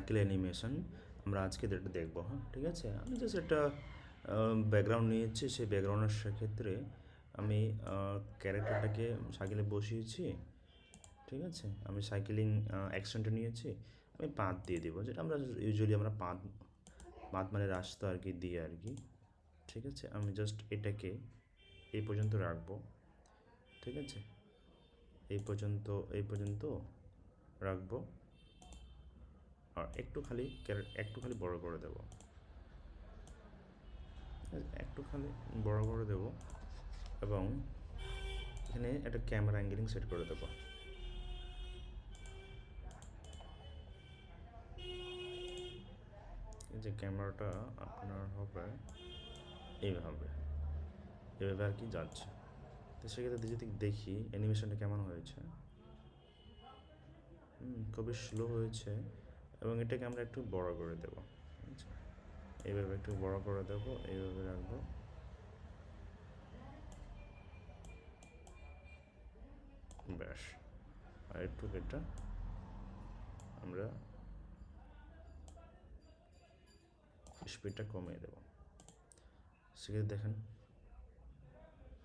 Cycle animation আমরা আজকে যেটা দেখবো। হ্যাঁ, ঠিক আছে, আমি জাস্ট একটা ব্যাকগ্রাউন্ড নিয়েছি। সেই ব্যাকগ্রাউন্ডের সেক্ষেত্রে আমি ক্যারেক্টারটাকে সাইকেলে বসিয়েছি। ঠিক আছে, আমি সাইকেলিং অ্যাকশনটা নিয়েছি। আমি পাত দিয়ে দেবো, যেটা আমরা ইউজুয়ালি আমরা পাত, পাত মানে রাস্তা আর কি দিয়ে আর কি। ঠিক আছে, আমি জাস্ট এটাকে এই পর্যন্ত রাখবো। ঠিক আছে, এই পর্যন্ত রাখবো। আর একটু খালি বড় করে দেবো, একটু খালি বড় করে দেবো। এবং এখানে একটা ক্যামেরা অ্যাঙ্গেলিং সেট করে দেবো। এই যে ক্যামেরাটা আপনার হবে এইভাবে, এভাবে আর কি যাচ্ছে। তো সেক্ষেত্রে যদি দেখি অ্যানিমেশনটা কেমন হয়েছে, খুবই স্লো হয়েছে। এবং এটাকে আমরা একটু বড় করে দেবো। আচ্ছা, এইভাবে একটু বড় করে দেবো, এইভাবে রাখবো। ব্যাস, আর একটু এটা আমরা স্পিডটা কমিয়ে দেবো। সেক্ষেত্রে দেখেন